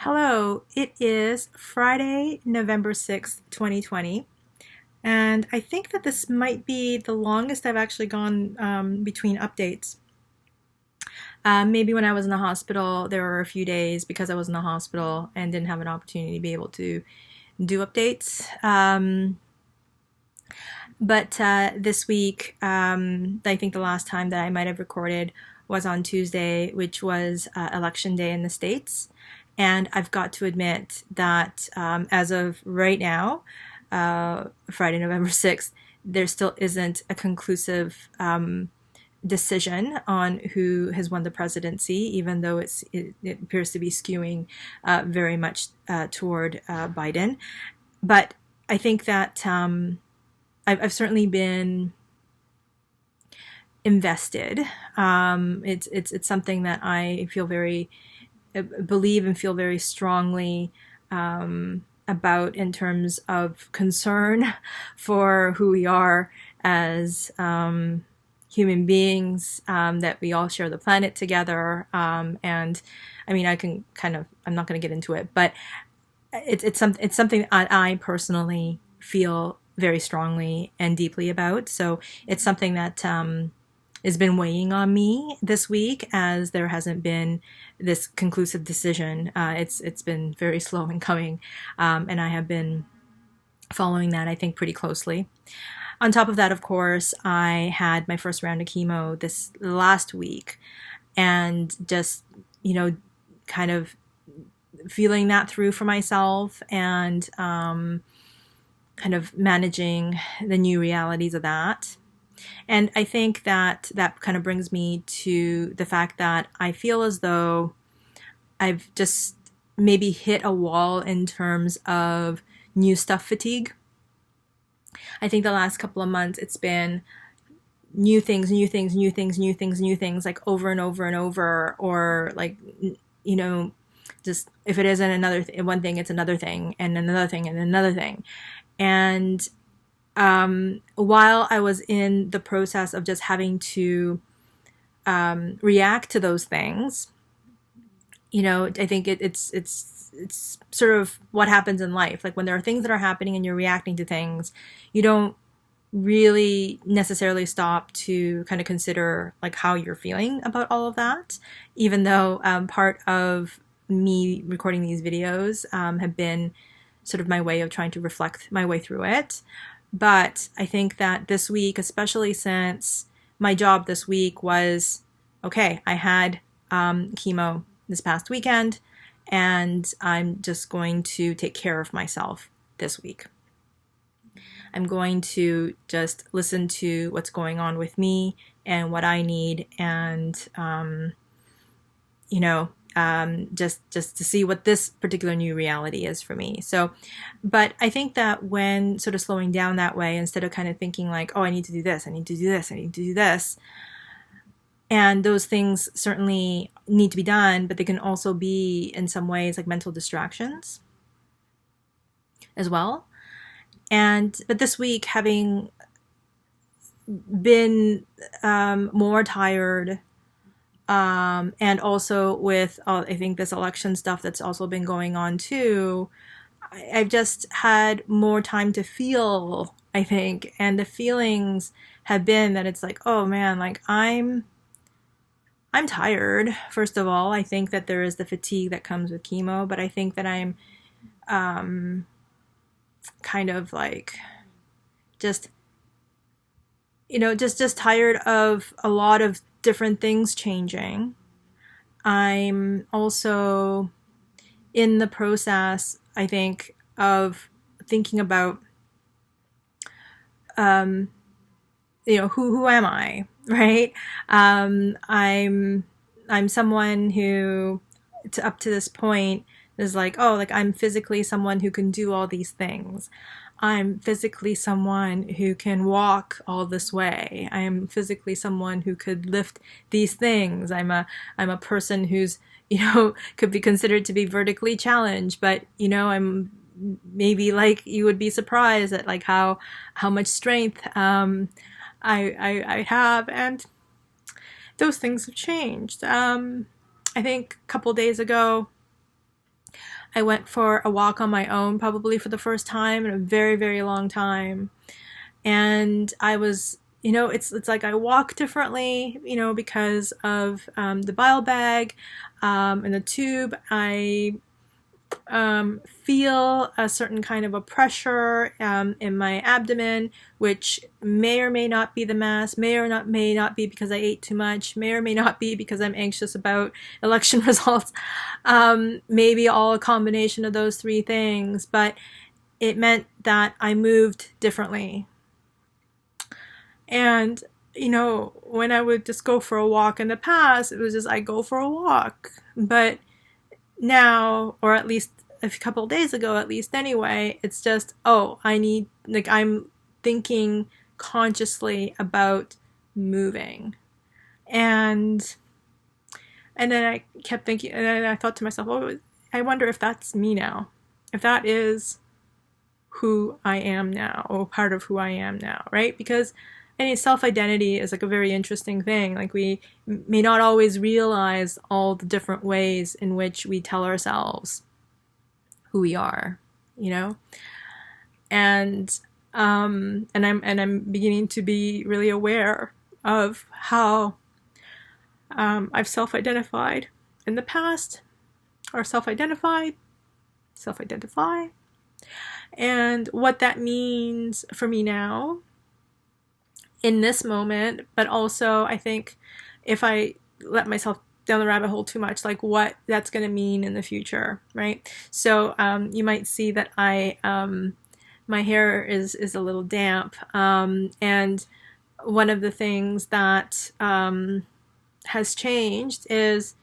Hello, it is Friday, November 6th, 2020, and I think that this might be the longest I've actually gone between updates. Maybe when I was in the hospital, there were a few days because I was in the hospital and didn't have an opportunity to be able to do updates. But this week, I think the last time that I might have recorded was on Tuesday, which was election day in the States. And I've got to admit that as of right now, Friday, November 6th, there still isn't a conclusive decision on who has won the presidency, even though it appears to be skewing very much toward Biden. But I think that I've certainly been invested. It's something that I feel very believe and feel very strongly about in terms of concern for who we are as human beings, that we all share the planet together. And I mean, I'm not going to get into it, but it's something that I personally feel very strongly and deeply about. So it's something that has been weighing on me this week, as there hasn't been this conclusive decision. It's been very slow in coming, and I have been following that, I think, pretty closely. On top of that, of course, I had my first round of chemo this last week, and just, kind of feeling that through for myself, and kind of managing the new realities of that. And I think that kind of brings me to the fact that I feel as though I've just maybe hit a wall in terms of new stuff fatigue. I think the last couple of months it's been new things, like over and over and over, or like, just if it isn't one thing, it's another thing, and another thing, and another thing. And while I was in the process of just having to react to those things, I think it's sort of what happens in life. Like when there are things that are happening and you're reacting to things, you don't really necessarily stop to kind of consider like how you're feeling about all of that, even though part of me recording these videos have been sort of my way of trying to reflect my way through it. But I think that this week, especially since my job this week was, okay, I had chemo this past weekend, and I'm just going to take care of myself this week. I'm going to just listen to what's going on with me and what I need, and just to see what this particular new reality is for me. So, but I think that when sort of slowing down that way, instead of kind of thinking like, oh, I need to do this, I need to do this, I need to do this, and those things certainly need to be done, but they can also be in some ways like mental distractions as well. But this week, having been more tired, and also with I think this election stuff that's also been going on too, I've just had more time to feel, I think, and the feelings have been that it's like, oh man, like I'm tired. First of all, I think that there is the fatigue that comes with chemo, but I think that I'm kind of like just just tired of a lot of different things changing. I'm also in the process, I think, of thinking about who am I, right? I'm someone who up to this point is like, oh, like I'm physically someone who can do all these things. I'm physically someone who can walk all this way. I'm physically someone who could lift these things. I'm a person who's, could be considered to be vertically challenged, but, I'm maybe like, you would be surprised at like how much strength I have, and those things have changed. I think a couple days ago, I went for a walk on my own, probably for the first time in a very, very long time. And I was, it's like I walk differently, because of the bile bag and the tube. I feel a certain kind of a pressure in my abdomen, which may or may not be the mass, may not be because I ate too much, may or may not be because I'm anxious about election results, maybe all a combination of those three things, but it meant that I moved differently. And, when I would just go for a walk in the past, it was just I go for a walk. But now, or at least a couple of days ago, at least anyway, it's just, I'm thinking consciously about moving. And then I kept thinking, and then I thought to myself, I wonder if that's me now. If that is who I am now, or part of who I am now, right? Because self-identity is like a very interesting thing. Like we may not always realize all the different ways in which we tell ourselves who we are, and I'm beginning to be really aware of how I've self-identify in the past, or self-identify, and what that means for me now in this moment, but also I think if I let myself down the rabbit hole too much, like what that's going to mean in the future, right? So you might see that my hair is a little damp, and one of the things that has changed is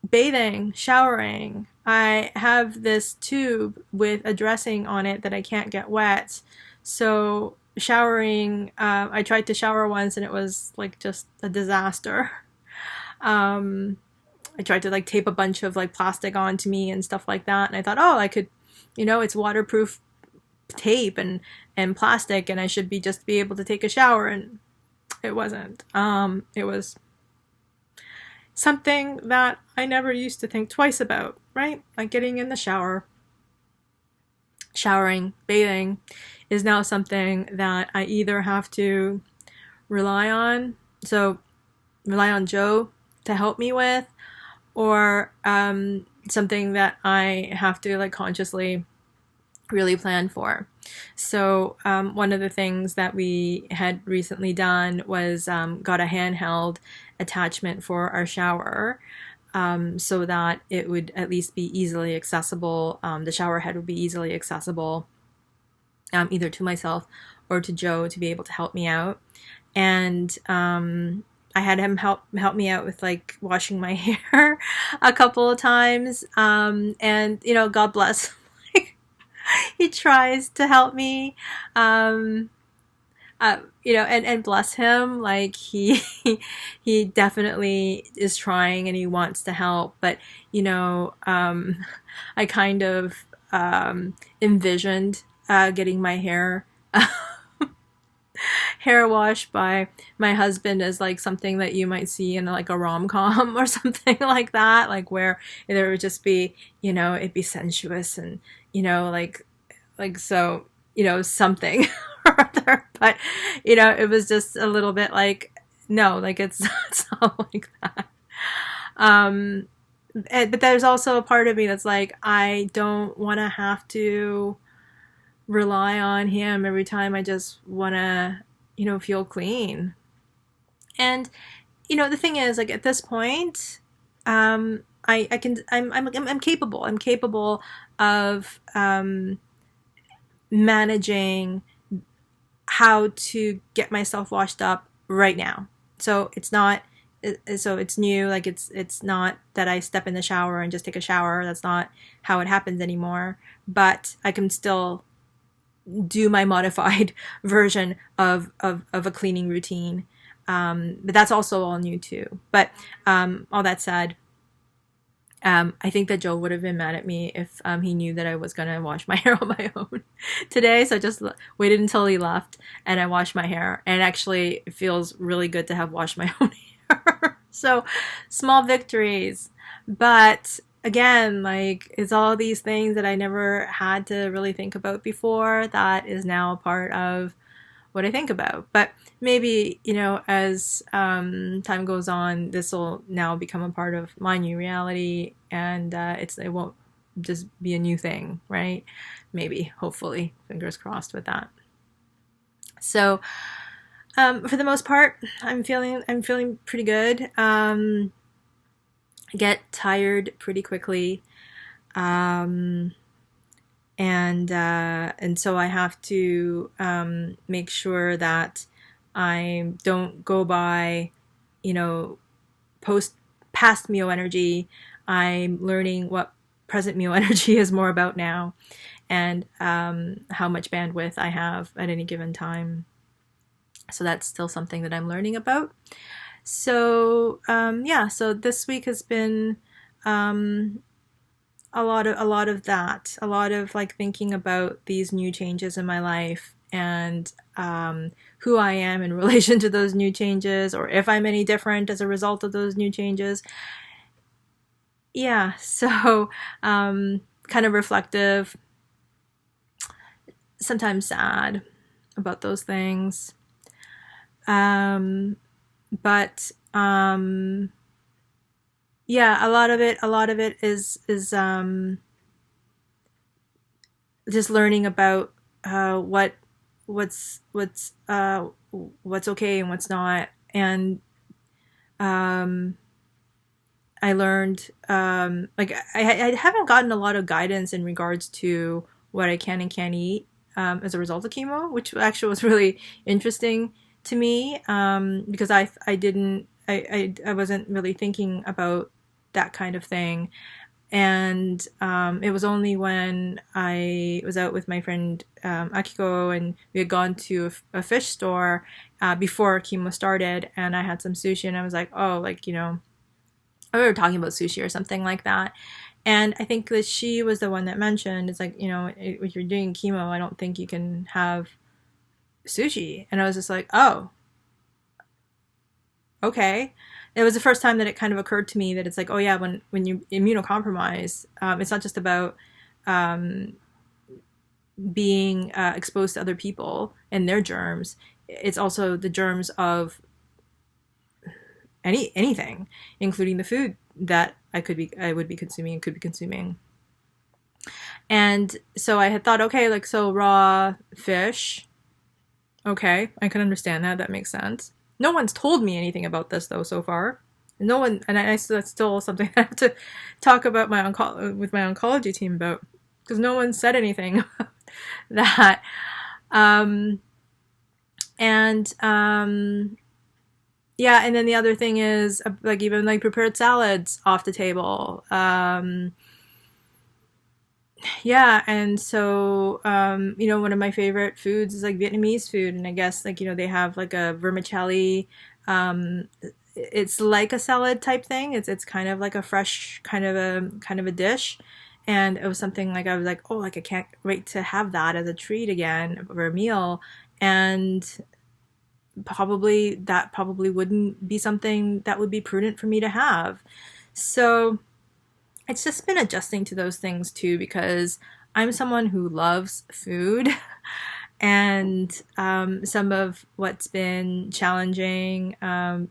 bathing, showering. I have this tube with a dressing on it that I can't get wet, so showering, I tried to shower once and it was like just a disaster. I tried to like tape a bunch of like plastic onto me and stuff like that, and I thought, I could, it's waterproof tape and plastic, and I should just be able to take a shower, and it wasn't. It was something that I never used to think twice about, right? Like getting in the shower, showering, bathing is now something that I either have to rely on Joe to help me with, or something that I have to like consciously really plan for. So one of the things that we had recently done was got a handheld attachment for our shower, so that it would at least be easily accessible. The shower head would be easily accessible, either to myself or to Joe, to be able to help me out. And I had him help me out with like washing my hair a couple of times. And God bless, he tries to help me. And bless him, like he definitely is trying and he wants to help, but I kind of envisioned getting my hair washed by my husband as like something that you might see in like a rom-com or something like that, like where there would just be, it'd be sensuous and so something or other, but it was just a little bit like, no, like it's not like that. But there's also a part of me that's like, I don't want to have to rely on him every time. I just want to, feel clean. And, the thing is, like at this point, I'm capable. I'm capable of managing how to get myself washed up right now. So it's new. Like it's not that I step in the shower and just take a shower. That's not how it happens anymore. But I can still do my modified version of a cleaning routine. But that's also all new too. But all that said, I think that Joe would have been mad at me if he knew that I was going to wash my hair on my own today. So I just waited until he left and I washed my hair. And actually it feels really good to have washed my own hair. So small victories. But again, like, it's all these things that I never had to really think about before that is now a part of what I think about. But maybe, as time goes on, this will now become a part of my new reality, and it won't just be a new thing, right? Maybe, hopefully, fingers crossed with that. So, for the most part, I'm feeling pretty good. I get tired pretty quickly. Um, and so I have to make sure that I don't go by, you know, post past Mio energy. I'm learning what present Mio energy is more about now, and how much bandwidth I have at any given time. So that's still something that I'm learning about. So yeah, so this week has been um, a lot of that, a lot of like thinking about these new changes in my life, and who I am in relation to those new changes, or if I'm any different as a result of those new changes. Yeah, so kind of reflective, sometimes sad about those things. Um, but yeah, a lot of it is just learning about what's okay and what's not. And um, I learned like I haven't gotten a lot of guidance in regards to what I can and can't eat as a result of chemo, which actually was really interesting to me, because I didn't I wasn't really thinking about that kind of thing. And it was only when I was out with my friend Akiko, and we had gone to a fish store before chemo started, and I had some sushi, and I was like, oh, like, we were talking about sushi or something like that. And I think that she was the one that mentioned, it's like, if you're doing chemo, I don't think you can have sushi. And I was just like, oh, okay. It was the first time that it kind of occurred to me that it's like, oh yeah, when you immunocompromise, it's not just about um, being exposed to other people and their germs. It's also the germs of anything, including the food that I would be consuming and could be consuming. And so I had thought, okay, like, so raw fish, okay, I can understand that. That makes sense. No one's told me anything about this though so far. No one, and that's still something I have to talk about with my oncology team about, because no one said anything about that. Um, and yeah, and then the other thing is like even like prepared salads off the table. Yeah, and so one of my favorite foods is like Vietnamese food, and I guess like they have like a vermicelli. It's like a salad type thing. It's kind of like a fresh kind of a dish, and it was something like I was like, oh, like I can't wait to have that as a treat again or a meal, and probably wouldn't be something that would be prudent for me to have. So it's just been adjusting to those things too, because I'm someone who loves food. And some of what's been challenging,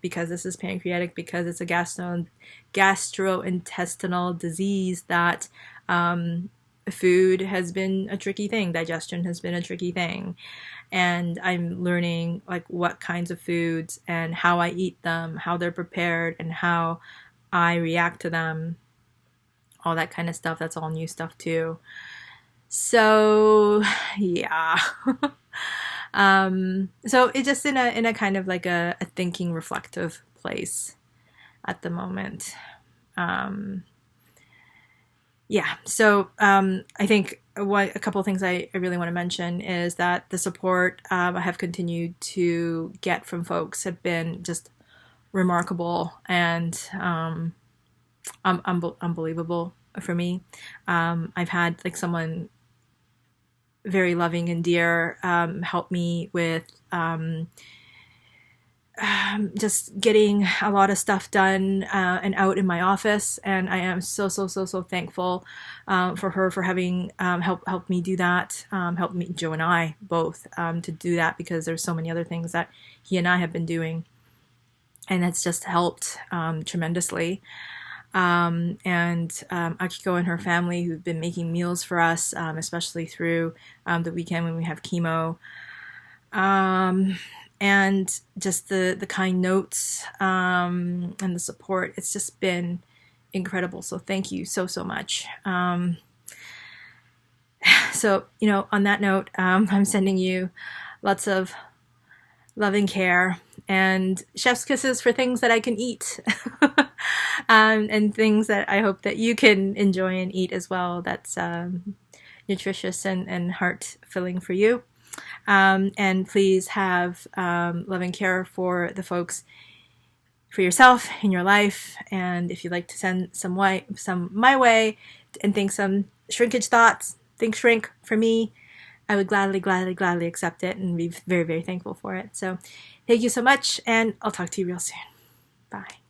because this is pancreatic, because it's a gastrointestinal disease, that food has been a tricky thing. Digestion has been a tricky thing. And I'm learning like what kinds of foods and how I eat them, how they're prepared, and how I react to them, all that kind of stuff. That's all new stuff too. So yeah. So it's just in a kind of like a thinking reflective place at the moment. Um, yeah. So I think a couple of things I really want to mention is that the support I have continued to get from folks have been just remarkable and unbelievable for me. I've had like someone very loving and dear help me with just getting a lot of stuff done and out in my office, and I am so thankful for her for having helped me do that, helped me, Joe and I both, to do that, because there's so many other things that he and I have been doing, and it's just helped tremendously. And Akiko and her family, who've been making meals for us, especially through the weekend when we have chemo. And just the kind notes and the support. It's just been incredible. So thank you so much. So, on that note, I'm sending you lots of loving care and chef's kisses for things that I can eat. And things that I hope that you can enjoy and eat as well. That's nutritious and heart-filling for you. And please have love and care for the folks, for yourself in your life. And if you'd like to send some my way, and think some shrinkage thoughts, think shrink for me, I would gladly accept it and be very thankful for it. So thank you so much, and I'll talk to you real soon. Bye.